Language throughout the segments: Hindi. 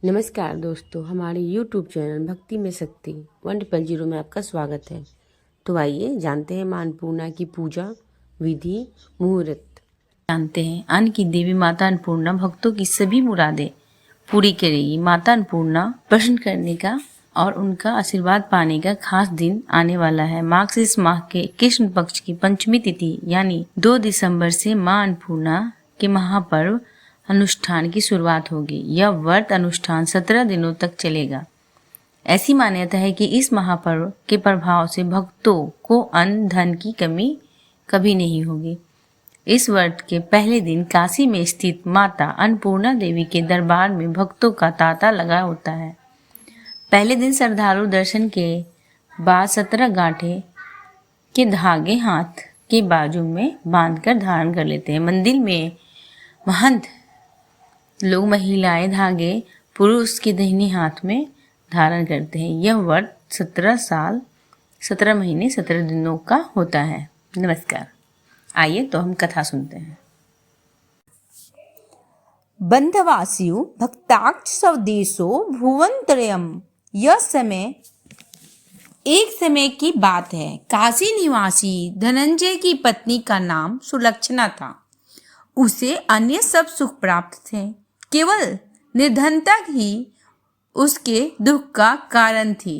नमस्कार दोस्तों, हमारे YouTube चैनल भक्ति में शक्ति 100 में आपका स्वागत है। तो आइए जानते हैं माँ अन्नपूर्णा की पूजा विधि मुहूर्त। जानते हैं अन्न की देवी माता अन्नपूर्णा भक्तों की सभी मुरादें पूरी करेगी। माता अन्नपूर्णा प्रसन्न करने का और उनका आशीर्वाद पाने का खास दिन आने वाला है। मार्गशीर्ष माह के कृष्ण पक्ष की पंचमी तिथि यानी 2 दिसंबर से माँ अन्नपूर्णा के महापर्व अनुष्ठान की शुरुआत होगी। यह व्रत अनुष्ठान 17 दिनों तक चलेगा। ऐसी मान्यता है कि इस महापर्व के प्रभाव से भक्तों को अन्न धन की कमी कभी नहीं होगी। इस व्रत के पहले दिन काशी में स्थित माता अन्नपूर्णा देवी के दरबार में भक्तों का तांता लगा होता है। पहले दिन श्रद्धालु दर्शन के बाद 17 गांठे के धागे हाथ के बाजू में बांधकर धारण कर लेते हैं। मंदिर में महंत लोग महिलाएं धागे पुरुष के दाहिने हाथ में धारण करते हैं। यह व्रत 17 महीने 17 दिनों का होता है। नमस्कार। आइए तो हम कथा सुनते हैं। बंधवासियों भक्ताक्ष स्वदेशो भुवनत्रयम्। यह एक समय की बात है। काशी निवासी धनंजय की पत्नी का नाम सुलक्षणा था। उसे अन्य सब सुख प्राप्त थे, केवल निर्धनता ही उसके दुख का कारण थी।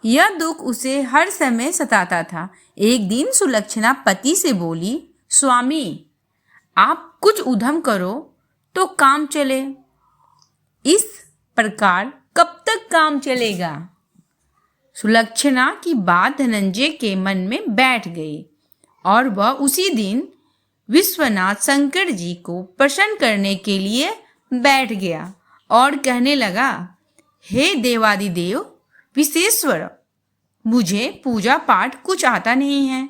यह दुख उसे हर समय सताता था। एक दिन सुलक्षणा पति से बोली, स्वामी आप कुछ उद्यम करो तो काम चले। इस प्रकार कब तक काम चलेगा? सुलक्षणा की बात धनंजय के मन में बैठ गई और वह उसी दिन विश्वनाथ शंकर जी को प्रसन्न करने के लिए बैठ गया और कहने लगा, हे देवादिदेव विश्वेश्वर, मुझे पूजा पाठ कुछ आता नहीं है,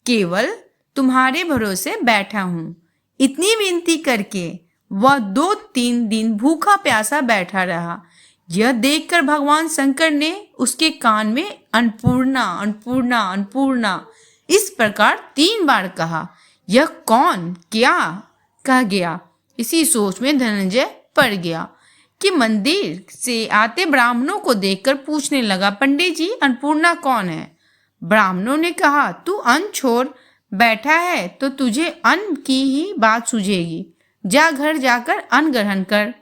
केवल तुम्हारे भरोसे बैठा हूँ। इतनी विनती करके वह 2-3 दिन भूखा प्यासा बैठा रहा। यह देखकर भगवान शंकर ने उसके कान में अन्नपूर्णा अन्नपूर्णा अन्नपूर्णा इस प्रकार 3 बार कहा। यह कौन क्या कह गया। इसी सोच में धनंजय पड़ गया कि मंदिर से आते ब्राह्मणों को देखकर पूछने लगा, पंडित जी अन्नपूर्णा कौन है? ब्राह्मणों ने कहा, तू अन्न छोड़ बैठा है तो तुझे अन्न की ही बात सूझेगी। जा घर जाकर अन्न ग्रहण कर।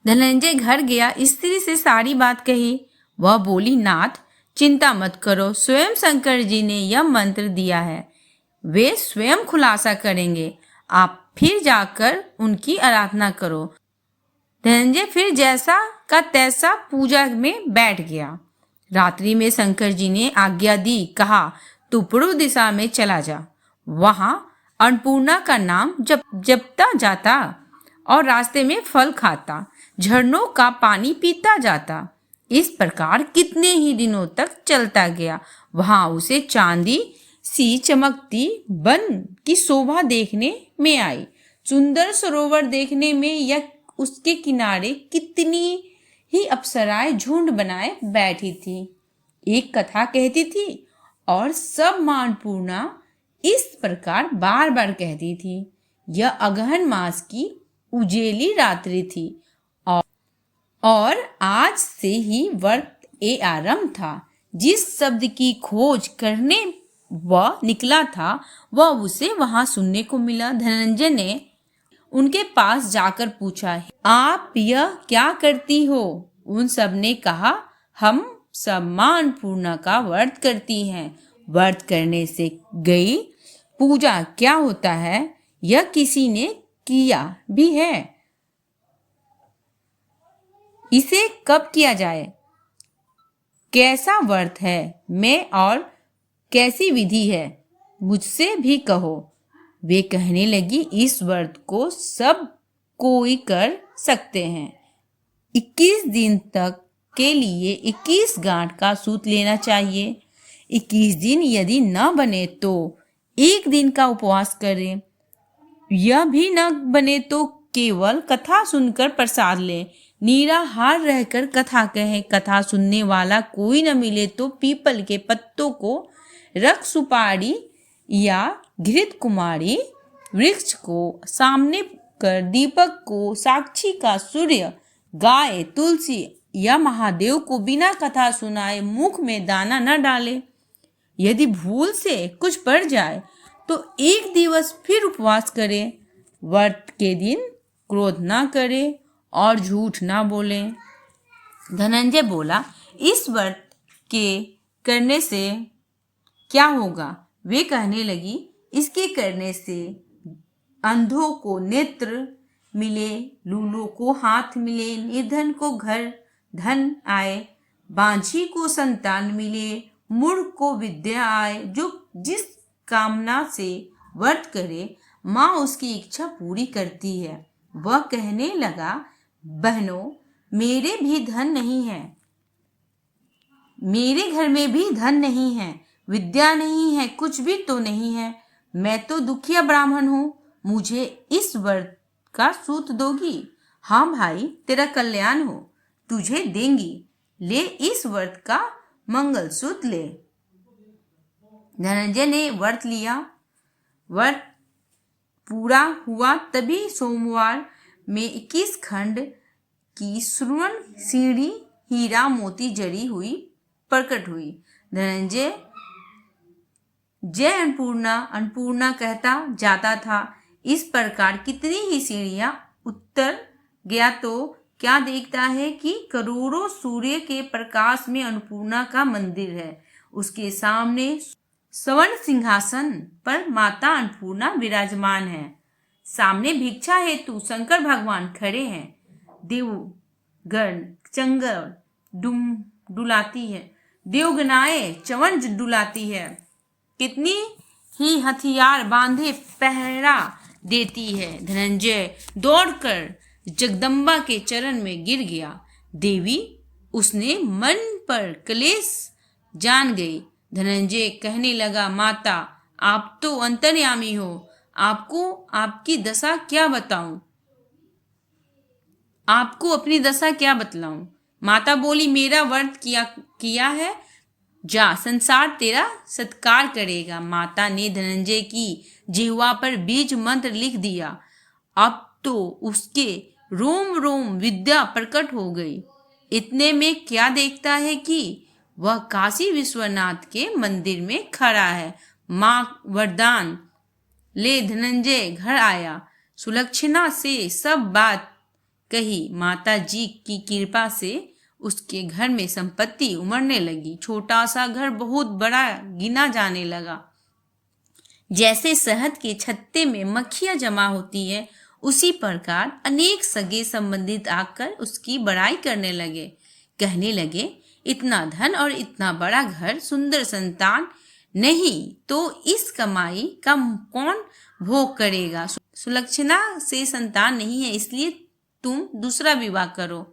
धनंजय घर गया, स्त्री से सारी बात कही। वह बोली, नाथ चिंता मत करो, स्वयं शंकर जी ने यह मंत्र दिया है, वे स्वयं खुलासा करेंगे। आप फिर जाकर उनकी आराधना करो। धनंजय फिर जैसा का तैसा पूजा में बैठ गया। रात्रि में शंकर जी ने आज्ञा दी, कहा तू पूर्व दिशा में चला जा। वहां अन्नपूर्णा का नाम जपता जाता और रास्ते में फल खाता, झरनों का पानी पीता जाता। इस प्रकार कितने ही दिनों तक चलता गया। वहां उसे चांदी सी चमकती वन की शोभा देखने में आई। सुंदर सरोवर देखने में या उसके किनारे कितनी ही अप्सराएं झुंड बनाए बैठी थी। एक कथा कहती थी और सब माँ अन्नपूर्णा इस प्रकार बार बार कहती थी। यह अगहन मास की उजेली रात्रि थी और आज से ही व्रत ए आरंभ था। जिस शब्द की खोज करने वह निकला था वह उसे वहां सुनने को मिला। धनंजय ने उनके पास जाकर पूछा, आप यह क्या करती हो? उन सब ने कहा, हम सब माँ अन्नपूर्णा का व्रत करती हैं। व्रत करने से गई पूजा क्या होता है, यह किसी ने किया भी है? इसे कब किया जाए? कैसा व्रत है मैं और कैसी विधि है, मुझसे भी कहो। वे कहने लगी, इस व्रत को सब कोई कर सकते हैं। 21 दिन तक के लिए 21 गांठ का सूत लेना चाहिए। 21 दिन यदि न बने तो 1 दिन का उपवास करें। यह भी न बने तो केवल कथा सुनकर प्रसाद लें। निराहार रहकर कथा कहें। कथा सुनने वाला कोई न मिले तो पीपल के पत्तों को रख सुपारी या घृत कुमारी वृक्ष को सामने कर दीपक को साक्षी का सूर्य, गाय, तुलसी या महादेव को बिना कथा सुनाए मुख में दाना न डाले। यदि भूल से कुछ पड़ जाए तो 1 दिवस फिर उपवास करे। व्रत के दिन क्रोध ना करे और झूठ ना बोले। धनंजय बोला, इस व्रत के करने से क्या होगा? वे कहने लगी, इसके करने से अंधों को नेत्र मिले, लूलों को हाथ मिले, निर्धन को घर धन आए, बांझी को संतान मिले, मूर्ख को विद्या आए। जो जिस कामना से व्रत करे माँ उसकी इच्छा पूरी करती है। वह कहने लगा, बहनों, मेरे भी धन नहीं है, मेरे घर में भी धन नहीं है, विद्या नहीं है, कुछ भी तो नहीं है। मैं तो दुखिया ब्राह्मण हूँ, मुझे इस व्रत का सूत दोगी? हाँ भाई, तेरा कल्याण हो, तुझे देंगी, ले इस व्रत का मंगलसूत्र ले। धनंजय ने व्रत लिया। व्रत पूरा हुआ तभी सोमवार में 21 खंड की स्वर्ण सीढ़ी हीरा मोती जड़ी हुई प्रकट हुई। धनंजय जय अन्नपूर्णा अन्नपूर्णा कहता जाता था। इस प्रकार कितनी ही सीढ़ियां उत्तर गया तो क्या देखता है कि करोड़ों सूर्य के प्रकाश में अन्नपूर्णा का मंदिर है। उसके सामने स्वर्ण सिंहासन पर माता अन्नपूर्णा विराजमान है। सामने भिक्षा हेतु शंकर भगवान खड़े हैं। देवगण चंगर डुलाती है, देवगनाएं चवन डुलाती है। कितनी ही हथियार बांधे पहरा देती है। धनंजय दौड़कर जगदम्बा के चरण में गिर गया। देवी उसने मन पर क्लेश जान गई। धनंजय कहने लगा, माता, आप तो अंतर्यामी हो, आपको आपकी दशा क्या बताऊं? आपको अपनी दशा क्या बतलाऊं? माता बोली, मेरा व्रत किया है, जा, संसार तेरा सत्कार करेगा। माता ने धनंजय की जिह्वा पर बीज मंत्र लिख दिया। अब तो उसके रोम रोम विद्या प्रकट हो गई। इतने में क्या देखता है कि वह काशी विश्वनाथ के मंदिर में खड़ा है। माँ वरदान ले धनंजय घर आया। सुलक्षणा से सब बात कही। माता जी की कृपा से उसके घर में संपत्ति उमड़ने लगी। छोटा सा घर बहुत बड़ा गिना जाने लगा। जैसे शहद के छत्ते में मक्खियां जमा होती है, उसी प्रकार अनेक सगे संबंधित आकर उसकी बड़ाई करने लगे। कहने लगे, इतना धन और इतना बड़ा घर, सुंदर संतान नहीं तो इस कमाई का कौन भोग करेगा? सुलक्षणा से संतान नहीं है, इसलिए तुम दूसरा विवाह करो।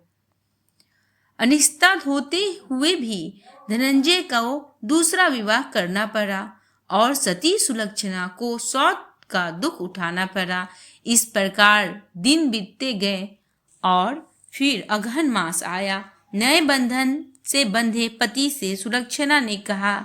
अनिश्चितता होते हुए भी धनंजय को दूसरा विवाह करना पड़ा और सती सुलक्षणा को सौत का दुख उठाना पड़ा। इस प्रकार दिन बीतते गए और फिर अगहन मास आया। नए बंधन से बंधे पति से सुलक्षणा ने कहा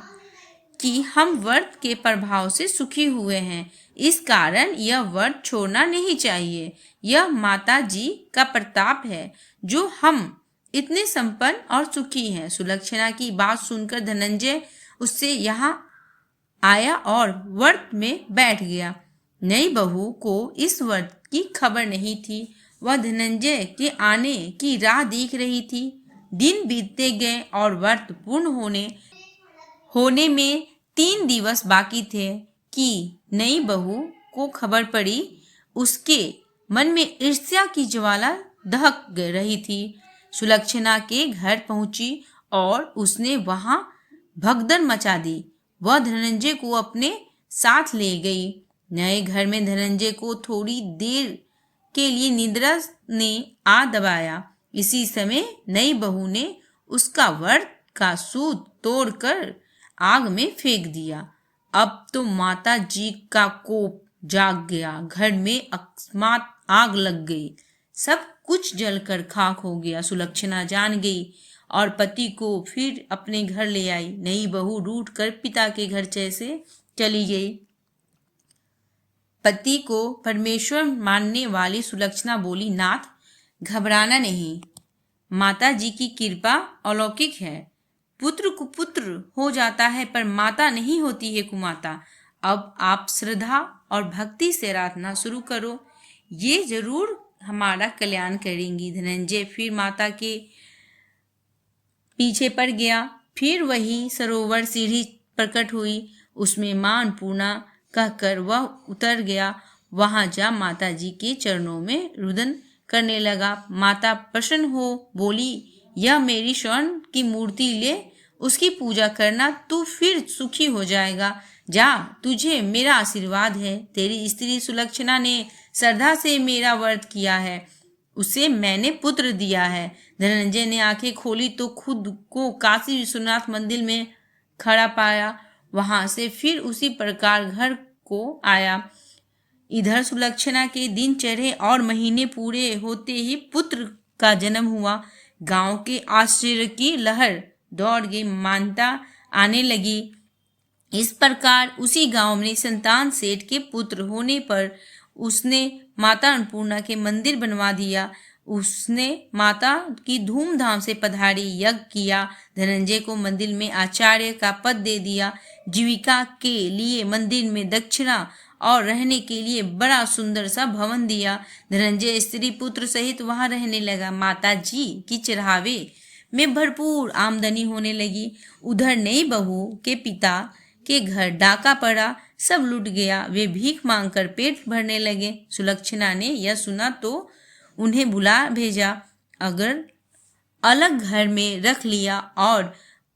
कि हम व्रत के प्रभाव से सुखी हुए हैं, इस कारण यह व्रत छोड़ना नहीं चाहिए। यह माता जी का प्रताप है जो हम इतने संपन्न और सुखी हैं। सुलक्षणा की बात सुनकर धनंजय उससे यहाँ आया और व्रत में बैठ गया। नई बहू को इस व्रत की खबर नहीं थी। वह धनंजय के आने की राह देख रही थी। दिन बीतते गए और व्रत पूर्ण होने में 3 दिवस बाकी थे कि नई बहू को खबर पड़ी। उसके मन में ईर्ष्या की ज्वाला दहक रही थी। सुलक्षणा के घर पहुंची और उसने वहां भगदड़ मचा दी। वह धनंजय को अपने साथ ले गई। नए घर में धनंजय को थोड़ी देर के लिए निद्रा ने आ दबाया। इसी समय नई बहू ने उसका व्रत का सूत तोड़कर आग में फेंक दिया। अब तो माता जी का कोप जाग गया। घर में अकस्मात आग लग गई। सब कुछ जलकर खाक हो गया। सुलक्षणा जान गई और पति को फिर अपने घर ले आई। नई बहू रूठ कर पिता के घर से चली गई। पति को परमेश्वर मानने वाली सुलक्षणा बोली, नाथ घबराना नहीं, माता जी की कृपा अलौकिक है। पुत्र कुपुत्र हो जाता है पर माता नहीं होती है कुमाता। अब आप श्रद्धा और भक्ति से आराधना शुरू करो, ये जरूर हमारा कल्याण करेंगी। धनंजय फिर माता के पीछे पड़ गया। फिर वही सरोवर सीढ़ी प्रकट हुई, उसमें मां अन्नपूर्णा कहकर वह उतर गया। वहां जा माता जी के चरणों में रुदन करने लगा। माता प्रसन्न हो बोली, यह मेरी स्वर्ण की मूर्ति ले, उसकी पूजा करना, तू फिर सुखी हो जाएगा। जा, तुझे मेरा आशीर्वाद है। तेरी स्त्री सुलक्षणा ने श्रद्धा से मेरा व्रत किया है, उसे मैंने पुत्र दिया है। धनंजय ने आंखें खोली तो खुद को काशी विश्वनाथ मंदिर में खड़ा पाया। वहां से फिर उसी प्रकार घर को आया। इधर सुलक्षणा के दिन चढ़े और महीने पूरे होते ही पुत्र का जन्म हुआ। गांव के आश्चर्य की लहर दौड़ गई, मान्यता आने लगी। इस प्रकार उसी गांव में संतान सेठ के पुत्र होने पर उसने माता अन्नपूर्णा के मंदिर बनवा दिया। उसने माता की धूमधाम से पधारी, यज्ञ किया। धनंजय को मंदिर में आचार्य का पद दे दिया। जीविका के लिए मंदिर में दक्षिणा और रहने के लिए बड़ा सुंदर सा भवन दिया। धनंजय स्त्री पुत्र सहित वहां रहने लगा। माता जी की चढ़ावे में भरपूर आमदनी होने लगी। उधर नई बहू के पिता के घर डाका पड़ा, सब लूट गया। वे भीख मांगकर पेट भरने लगे। सुलक्षणा ने यह सुना तो उन्हें बुला भेजा, अगर अलग घर में रख लिया और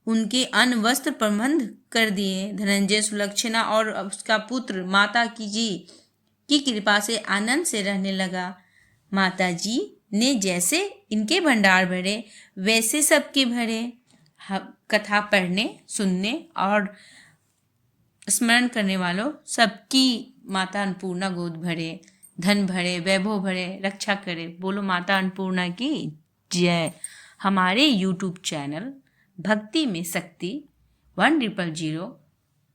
उनके अन्न वस्त्र प्रबंध कर दिए। धनंजय, सुलक्षणा और उसका पुत्र माता की कृपा से आनंद से रहने लगा। माता जी ने जैसे इनके भंडार भरे वैसे सबके भरे। कथा पढ़ने, सुनने और स्मरण करने वालों सबकी माता अन्नपूर्णा गोद भरे, धन भरे, वैभव भरे, रक्षा करे। बोलो माता अन्नपूर्णा की जय। हमारे YouTube चैनल भक्ति में शक्ति 100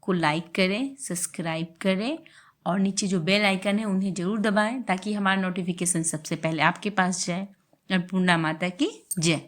को लाइक करें, सब्सक्राइब करें और नीचे जो बेल आइकन है उन्हें जरूर दबाएं ताकि हमारा नोटिफिकेशन सबसे पहले आपके पास जाए। अन्नपूर्णा माता की जय।